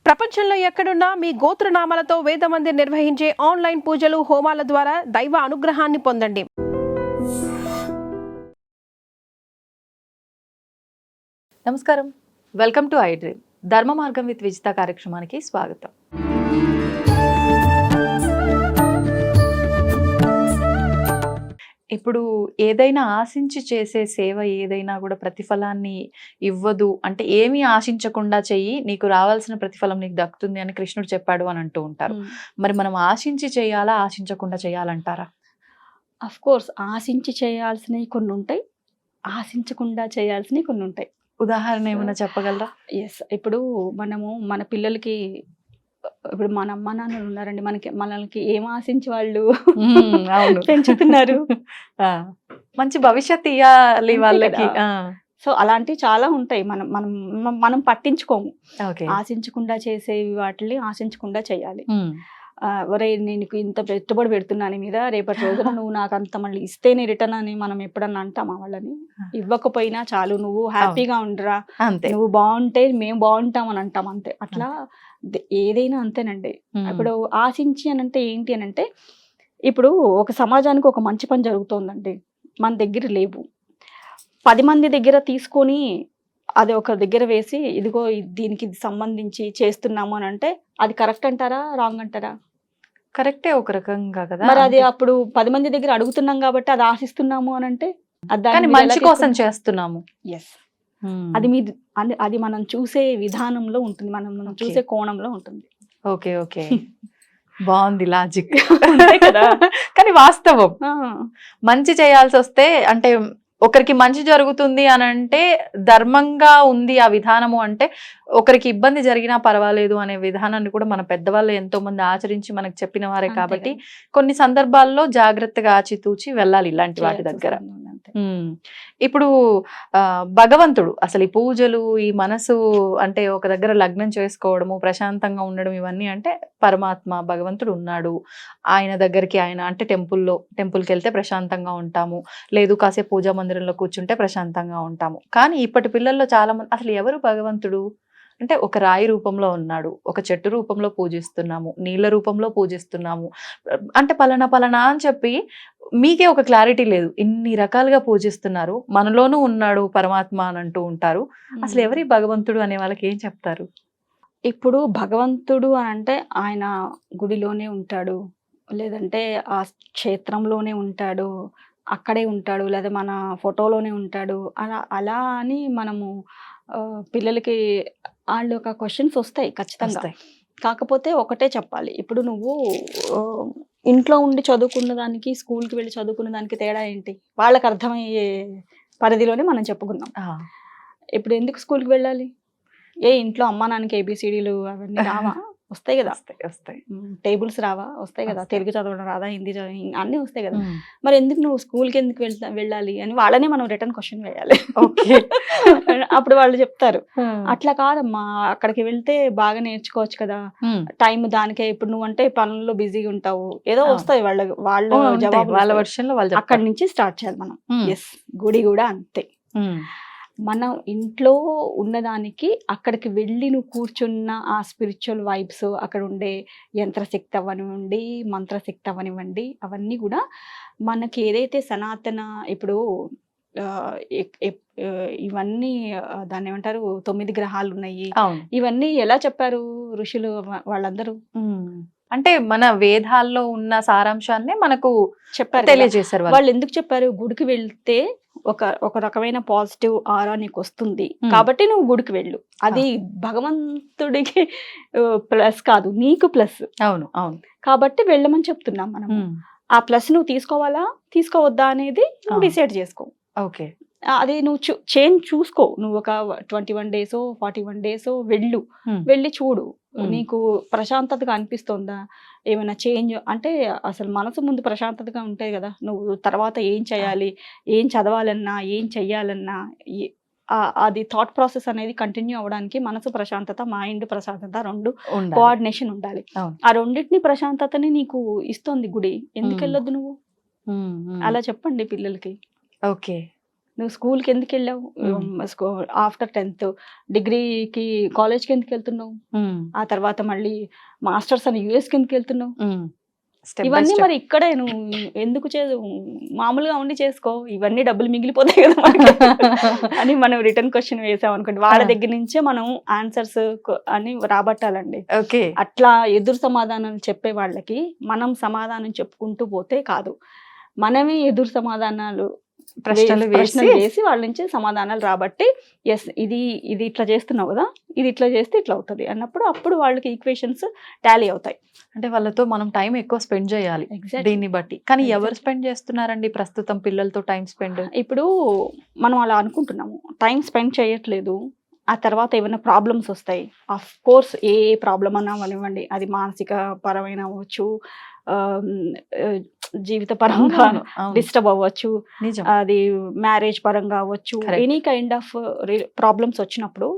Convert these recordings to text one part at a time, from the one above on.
ప్రపంచంలో ఎక్కడున్నా మీ గోత్రనామాలతో వేదమందిర్ నిర్వహించే ఆన్లైన్ పూజలు హోమాల ద్వారా దైవ అనుగ్రహాన్ని పొందండి. నమస్కారం, వెల్కమ్ టు ఐ డ్రీమ్. ధర్మ మార్గం విత్ విజిత కార్యక్రమానికి స్వాగతం. ఇప్పుడు ఏదైనా ఆశించి చేసే సేవ ఏదైనా కూడా ప్రతిఫలాన్ని ఇవ్వదు, అంటే ఏమీ ఆశించకుండా చెయ్యి, నీకు రావాల్సిన ప్రతిఫలం నీకు దక్కుతుంది అని కృష్ణుడు చెప్పాడు అని అంటూ ఉంటారు. మరి మనం ఆశించి చేయాలా, ఆశించకుండా చేయాలంటారా? అఫ్ కోర్స్ ఆశించి చేయాల్సినవి కొన్ని ఉంటాయి, ఆశించకుండా చేయాల్సినవి కొన్ని ఉంటాయి. ఉదాహరణ ఏమైనా చెప్పగలరా? ఎస్, ఇప్పుడు మనము మన పిల్లలకి, ఇప్పుడు మన అమ్మ నాన్నలు ఉన్నారండి, మనకి ఏం ఆశించి వాళ్ళు పెంచుతున్నారు, మంచి భవిష్యత్తు ఇవ్వాలి వాళ్ళకి. సో అలాంటివి చాలా ఉంటాయి. మనం మనం మనం పట్టించుకోము. ఆశించకుండా చేసేవి వాటిని ఆశించకుండా చేయాలి. ఒరే నేను ఇంత పెట్టుబడి పెడుతున్నాను మీద, రేపటి రోజున నువ్వు నాకు అంత మళ్ళీ ఇస్తేనే రిటర్న్ అని మనం ఎప్పుడన్నా అంటామా వాళ్ళని? ఇవ్వకపోయినా చాలు, నువ్వు హ్యాపీగా ఉండరా, నువ్వు బాగుంటే మేము బాగుంటాం అని అంటాం, అంతే. అట్లా ఏదైనా అంతేనండి. ఇప్పుడు ఆశించి అని అంటే ఏంటి అని అంటే, ఇప్పుడు ఒక సమాజానికి ఒక మంచి పని జరుగుతోందండి, మన దగ్గర లేవు, 10 మంది దగ్గర తీసుకొని అది ఒక దగ్గర వేసి ఇదిగో దీనికి ఇది సంబంధించి చేస్తున్నాము అని అంటే అది కరెక్ట్ అంటారా, రాంగ్ అంటారా? కరెక్టే ఒక రకంగా కదా. మరి అది అప్పుడు 10 మంది దగ్గర అడుగుతున్నాం కాబట్టి అది ఆశిస్తున్నాము అని అంటే మంచి కోసం చేస్తున్నాము. ఎస్, అది మనం చూసే విధానంలో ఉంటుంది, మనం చూసే కోణంలో ఉంటుంది. ఓకే ఓకే, బాగుంది లాజిక్. కానీ వాస్తవం, మంచి చేయాల్సి వస్తే అంటే ఒకరికి మంచి జరుగుతుంది అని అంటే ధర్మంగా ఉంది ఆ విధానము, అంటే ఒకరికి ఇబ్బంది జరిగినా పర్వాలేదు అనే విధానాన్ని కూడా మన పెద్దవాళ్ళు ఎంతో మంది ఆచరించి మనకు చెప్పిన వారే కాబట్టి కొన్ని సందర్భాల్లో జాగ్రత్తగా ఆచితూచి వెళ్ళాలి ఇలాంటి వాటి దగ్గర. ఇప్పుడు భగవంతుడు అసలు ఈ పూజలు, ఈ మనసు అంటే ఒక దగ్గర లగ్నం చేసుకోవడము, ప్రశాంతంగా ఉండడం, ఇవన్నీ అంటే పరమాత్మ భగవంతుడు ఉన్నాడు. ఆయన దగ్గరికి, ఆయన అంటే టెంపుల్కి వెళ్తే ప్రశాంతంగా ఉంటాము, లేదు కాసేపు పూజా మందిరంలో కూర్చుంటే ప్రశాంతంగా ఉంటాము. కానీ ఇప్పటి పిల్లల్లో చాలా మంది అసలు ఎవరు భగవంతుడు అంటే, ఒక రాయి రూపంలో ఉన్నాడు, ఒక చెట్టు రూపంలో పూజిస్తున్నాము, నీళ్ళ రూపంలో పూజిస్తున్నాము, అంటే పలానా అని చెప్పి మీకే ఒక క్లారిటీ లేదు, ఇన్ని రకాలుగా పూజిస్తున్నారు, మనలోనూ ఉన్నాడు పరమాత్మ అని అంటూ ఉంటారు. అసలు ఎవరి భగవంతుడు అనే వాళ్ళకి ఏం చెప్తారు? ఇప్పుడు భగవంతుడు అని అంటే ఆయన గుడిలోనే ఉంటాడు, లేదంటే ఆ క్షేత్రంలోనే ఉంటాడు, అక్కడే ఉంటాడు, లేదా మన ఫోటోలోనే ఉంటాడు, అలా అని మనము పిల్లలకి వాళ్ళు ఒక క్వశ్చన్స్ వస్తాయి ఖచ్చితంగా. కాకపోతే ఒకటే చెప్పాలి, ఇప్పుడు నువ్వు ఇంట్లో ఉండి చదువుకున్న దానికి, స్కూల్కి వెళ్ళి చదువుకున్న దానికి తేడా ఏంటి? వాళ్ళకి అర్థమయ్యే పరిధిలోనే మనం చెప్పుకుందాం. ఇప్పుడు ఎందుకు స్కూల్కి వెళ్ళాలి? ఇంట్లో అమ్మా నాన్నకి ABCDలు అవన్నీ రావా? వస్తాయి కదా, వస్తాయి. టేబుల్స్ రావా? వస్తాయి కదా. తెలుగు చదవడం రాదా, హిందీ చదవడం, అన్నీ వస్తాయి కదా. మరి ఎందుకు నువ్వు స్కూల్కి ఎందుకు వెళ్ళాలి అని వాళ్ళనే మనం రిటర్న్ క్వశ్చన్ వేయాలి. అప్పుడు వాళ్ళు చెప్తారు, అట్లా కాదమ్మా, అక్కడికి వెళ్తే బాగా నేర్చుకోవచ్చు కదా, టైం దానికే. ఇప్పుడు నువ్వు అంటే పనుల్లో బిజీగా ఉంటావు, ఏదో వస్తాయి వాళ్ళ జవాబు, వాళ్ళ వర్షన్లో వాళ్ళు. అక్కడి నుంచి స్టార్ట్ చేయాలి మనం. ఎస్, గుడి కూడా అంతే. మనం ఇంట్లో ఉన్నదానికి అక్కడికి వెళ్ళి నువ్వు కూర్చున్న ఆ స్పిరిచువల్ వైబ్స్, అక్కడ ఉండే యంత్రశక్తి అవనివ్వండి, మంత్రశక్తి అవనివ్వండి, అవన్నీ కూడా మనకి ఏదైతే సనాతన, ఇప్పుడు ఇవన్నీ దాన్ని ఏమంటారు, 9 గ్రహాలు ఉన్నాయి, ఇవన్నీ ఎలా చెప్పారు ఋషులు వాళ్ళందరూ? అంటే మన వేదాల్లో ఉన్న సారాంశాన్ని మనకు చెప్పారు, తెలియజేశారు. వాళ్ళు ఎందుకు చెప్పారు? గుడికి వెళ్తే ఒక రకమైన పాజిటివ్ ఆరా నీకు వస్తుంది కాబట్టి నువ్వు గుడికి వెళ్ళు. అది భగవంతుడికి ప్లస్ కాదు, నీకు ప్లస్. అవును అవును, కాబట్టి వెళ్ళమని చెప్తున్నాం మనం. ఆ ప్లస్ నువ్వు తీసుకోవాలా తీసుకోవద్దా అనేది నువ్వు డిసైడ్ చేసుకో. ఓకే, అది నువ్వు చేంజ్ చూసుకో. నువ్వు ఒక 21 డేసో 41 డేసో వెళ్ళి చూడు, నీకు ప్రశాంతతగా అనిపిస్తుందా, ఏమైనా చేంజ్ అంటే. అసలు మనసు ముందు ప్రశాంతతగా ఉంటాయి కదా, నువ్వు తర్వాత ఏం చేయాలి, ఏం చదవాలన్నా, ఏం చెయ్యాలన్నా, అది థాట్ ప్రాసెస్ అనేది కంటిన్యూ అవ్వడానికి మనసు ప్రశాంతత, మైండ్ ప్రశాంతత, రెండు కోఆర్డినేషన్ ఉండాలి. ఆ రెండింటిని ప్రశాంతతని నీకు ఇస్తుంది గుడి, ఎందుకు వెళ్ళొద్దు నువ్వు? అలా చెప్పండి పిల్లలకి. ఓకే, నువ్వు స్కూల్కి ఎందుకు వెళ్ళావు, ఆఫ్టర్ 10th డిగ్రీకి కాలేజ్కి ఎందుకు వెళ్తున్నావు, ఆ తర్వాత మళ్ళీ మాస్టర్స్ అని యూఎస్కి ఎందుకు వెళ్తున్నావు, ఇవన్నీ మరి ఇక్కడే నువ్వు ఎందుకు మామూలుగా ఉండి చేసుకో, ఇవన్నీ డబ్బులు మిగిలిపోతాయి కదా మనకి అని మనం రిటర్న్ క్వశ్చన్ వేసాం అనుకోండి, వాళ్ళ దగ్గర నుంచే మనం ఆన్సర్స్ అని రాబట్టాలండి. అట్లా ఎదురు సమాధానాలు చెప్పే వాళ్ళకి మనం సమాధానం చెప్పుకుంటూ పోతే కాదు, మనమే ఎదురు సమాధానాలు ప్రశ్నలు వేసి వాళ్ళ నుంచి సమాధానాలు రాబట్టి ఎస్ ఇది ఇట్లా చేస్తున్నావు కదా, ఇది ఇట్లా చేస్తే ఇట్లా అవుతుంది అన్నప్పుడు అప్పుడు వాళ్ళకి ఈక్వేషన్స్ టాలీ అవుతాయి. అంటే వాళ్ళతో మనం టైం ఎక్కువ స్పెండ్ చేయాలి దీన్ని బట్టి. కానీ ఎవరు స్పెండ్ చేస్తున్నారండి ప్రస్తుతం పిల్లలతో టైం స్పెండ్? ఇప్పుడు మనం అలా అనుకుంటున్నాము, టైం స్పెండ్ చేయట్లేదు, ఆ తర్వాత ఏమైనా ప్రాబ్లమ్స్ వస్తాయి. ఆఫ్ కోర్స్ ఏ ప్రాబ్లం అన్నా అనివ్వండి, అది మానసిక పరమైన అవ్వచ్చు, జీవిత పరంగా డిస్టర్బ్ అవ్వచ్చు, అది మ్యారేజ్ పరంగా అవ్వచ్చు, ఎనీ కైండ్ ఆఫ్ ప్రాబ్లమ్స్ వచ్చినప్పుడు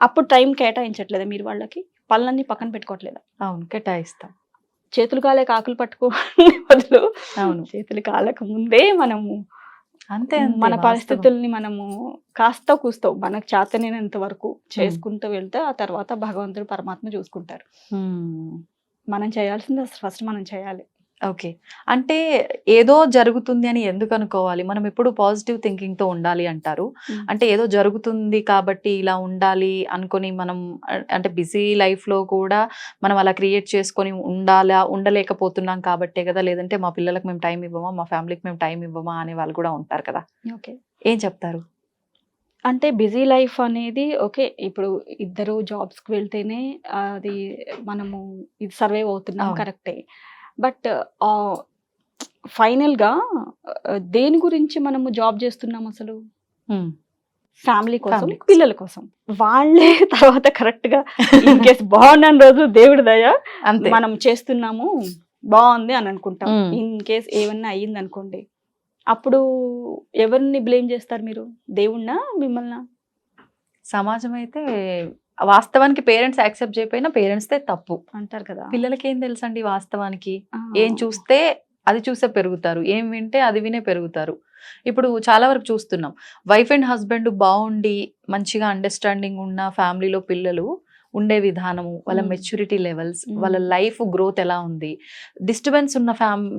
అప్పుడు టైం కేటాయించట్లేదా మీరు వాళ్ళకి? పనులన్నీ పక్కన పెట్టుకోవట్లేదా? అవును, కేటాయిస్తాం. చేతులు కాలేక ఆకులు పట్టుకోని బదులు చేతులు కాలక ముందే మనము అంతే మన పరిస్థితుల్ని మనము కాస్త కూస్తో మనకు చేతనైనంత వరకు చేసుకుంటూ వెళ్తే ఆ తర్వాత భగవంతుడు పరమాత్మ చూసుకుంటారు. మనం చేయాల్సింది ఫస్ట్ మనం చేయాలి. ఓకే, అంటే ఏదో జరుగుతుంది అని ఎందుకు అనుకోవాలి? మనం ఎప్పుడు పాజిటివ్ థింకింగ్ తో ఉండాలి అంటారు. అంటే ఏదో జరుగుతుంది కాబట్టి ఇలా ఉండాలి అనుకొని మనం, అంటే బిజీ లైఫ్ లో కూడా మనం అలా క్రియేట్ చేసుకొని ఉండలేకపోతున్నాం కాబట్టే కదా, లేదంటే మా పిల్లలకు మేము టైం ఇవ్వమా, మా ఫ్యామిలీకి మేము టైం ఇవ్వమా అనే వాళ్ళు కూడా ఉంటారు కదా. ఓకే, ఏం చెప్తారు? అంటే బిజీ లైఫ్ అనేది ఓకే, ఇప్పుడు ఇద్దరు జాబ్స్కి వెళ్తేనే అది మనము ఇది సర్వైవ్ అవుతున్నాం, కరెక్టే. బట్ ఫైనల్గా దేని గురించి మనము జాబ్ చేస్తున్నాం అసలు? ఫ్యామిలీ కోసం, పిల్లల కోసం. వాళ్ళే తర్వాత కరెక్ట్ గా ఇన్ కేస్ బాగున్న రోజు దేవుడి దయ మనం చేస్తున్నాము బాగుంది అని అనుకుంటాం. ఇన్ కేస్ ఏమన్నా అయ్యింది అనుకోండి, అప్పుడు ఎవరిని బ్లేమ్ చేస్తారు మీరు? దేవుణ్ణా, మిమ్మల్ని? సమాజం అయితే వాస్తవానికి పేరెంట్స్ యాక్సెప్ట్ చేయకపోయినా పేరెంట్స్దే తప్పు అంటారు కదా. పిల్లలకి ఏం తెలుసండి వాస్తవానికి? ఏం చూస్తే అది చూసే పెరుగుతారు, ఏం వింటే అది వినే పెరుగుతారు. ఇప్పుడు చాలా వరకు చూస్తున్నాం, వైఫ్ అండ్ హస్బెండ్ బాగుండి మంచిగా అండర్స్టాండింగ్ ఉన్న ఫ్యామిలీలో పిల్లలు ఉండే విధానము, వాళ్ళ మెచ్యూరిటీ లెవెల్స్, వాళ్ళ లైఫ్ గ్రోత్ ఎలా ఉంది, డిస్టర్బెన్స్ ఉన్న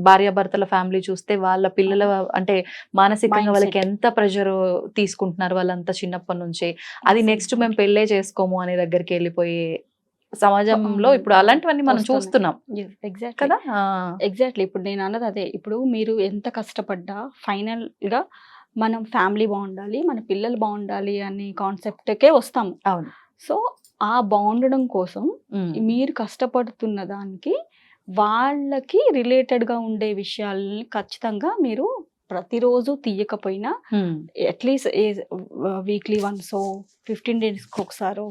భార్యాభర్తల ఫ్యామిలీ చూస్తే వాళ్ళ పిల్లల అంటే మానసికంగా వాళ్ళకి ఎంత ప్రెషర్ తీసుకుంటున్నారు వాళ్ళంతా చిన్నప్పటి నుంచే, అది నెక్స్ట్ మేము పెళ్ళే చేసుకోము అనే దగ్గరికి వెళ్ళిపోయే సమాజంలో ఇప్పుడు అలాంటివన్నీ మనం చూస్తున్నాం కదా. ఎగ్జాక్ట్లీ, ఇప్పుడు నేను అన్నది అదే. ఇప్పుడు మీరు ఎంత కష్టపడ్డా ఫైనల్ గా మనం ఫ్యామిలీ బాగుండాలి, మన పిల్లలు బాగుండాలి అనే కాన్సెప్ట్కే వస్తాము. అవును. సో ఆ బాగుండడం కోసం మీరు కష్టపడుతున్న దానికి వాళ్ళకి రిలేటెడ్గా ఉండే విషయాలని ఖచ్చితంగా మీరు ప్రతిరోజు తీయకపోయినా అట్లీస్ట్ వీక్లీ వన్సో 15 డేస్కి ఒకసారో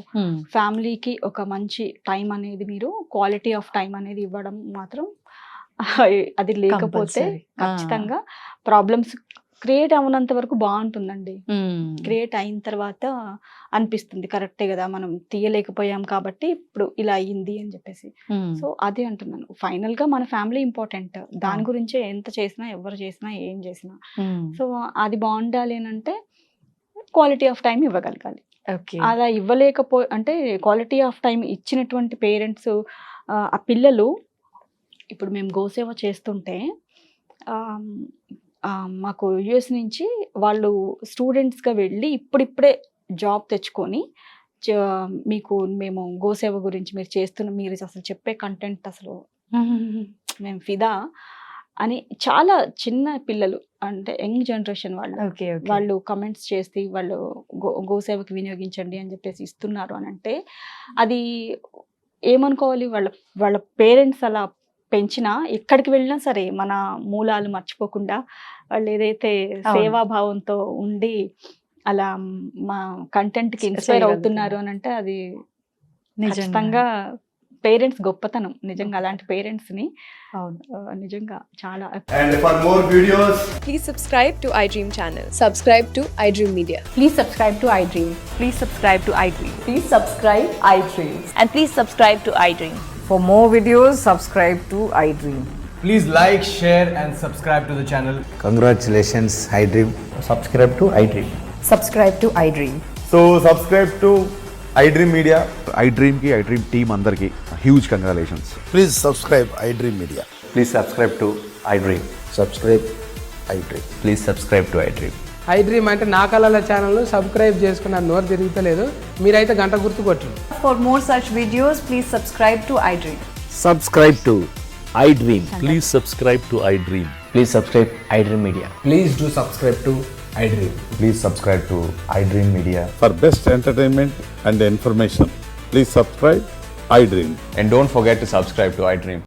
ఫ్యామిలీకి ఒక మంచి టైం అనేది, మీరు క్వాలిటీ ఆఫ్ టైం అనేది ఇవ్వడం మాత్రం, అది లేకపోతే ఖచ్చితంగా ప్రాబ్లమ్స్ క్రియేట్ అవ్వనంత వరకు బాగుంటుందండి. క్రియేట్ అయిన తర్వాత అనిపిస్తుంది కరెక్టే కదా, మనం తీయలేకపోయాం కాబట్టి ఇప్పుడు ఇలా అయ్యింది అని చెప్పేసి. సో అదే అంటున్నాను, ఫైనల్ గా మన ఫ్యామిలీ ఇంపార్టెంట్. దాని గురించే ఎంత చేసినా, ఎవరు చేసినా, ఏం చేసినా. సో అది బాగుండాలి అని అంటే క్వాలిటీ ఆఫ్ టైం ఇవ్వగలగాలి. అలా అంటే క్వాలిటీ ఆఫ్ టైం ఇచ్చినటువంటి పేరెంట్స్, ఆ పిల్లలు, ఇప్పుడు మేము గోసేవ చేస్తుంటే మాకు యుఎస్ నుంచి వాళ్ళు స్టూడెంట్స్గా వెళ్ళి ఇప్పుడిప్పుడే జాబ్ తెచ్చుకొని, మీకు మేము గోసేవ గురించి మీరు మీరు అసలు చెప్పే కంటెంట్ అసలు మేము ఫిదా అని చాలా చిన్న పిల్లలు, అంటే యంగ్ జనరేషన్ వాళ్ళు కమెంట్స్ చేసి వాళ్ళు గోసేవకి వినియోగించండి అని చెప్పేసి ఇస్తున్నారు అని అంటే, అది ఏమనుకోవాలి? వాళ్ళ పేరెంట్స్ అలా పెంచినా, ఎక్కడికి వెళ్ళినా సరే మన మూలాలు మర్చిపోకుండా వాళ్ళు ఏదైతే సేవాభావంతో ఉండి అలా మా కంటెంట్కి ఇన్స్పైర్ అవుతున్నారు అని అంటే, అది ఖచ్చితంగా పేరెంట్స్ గొప్పతనం. నిజంగా అలాంటి పేరెంట్స్ ని నిజంగా చాలా. And for more videos, please subscribe to iDream channel. Subscribe to iDream Media. Please subscribe to iDream. Please subscribe to iDream. Please subscribe iDream. And please subscribe to iDream. For more videos, subscribe to iDream. Please like, share, and subscribe to the channel. Congratulations, iDream. Subscribe to iDream. Subscribe to iDream. So subscribe to iDream Media. iDream की iDream team अंदर की huge congratulations. Please subscribe iDream Media. Please subscribe to iDream. Subscribe iDream. Please subscribe to iDream. iDream అంటే నా కళల channel subscribe చేసుకున్న నోరు తిరుగుతలేదు మీరైతే గంట గుర్తు కొట్టండి. For more such videos, please subscribe to iDream. Subscribe to iDream. Please subscribe to iDream. Please subscribe iDream Media. Please do subscribe to iDream. Please subscribe to iDream Media. For best entertainment and information, please subscribe iDream. And don't forget to subscribe to iDream.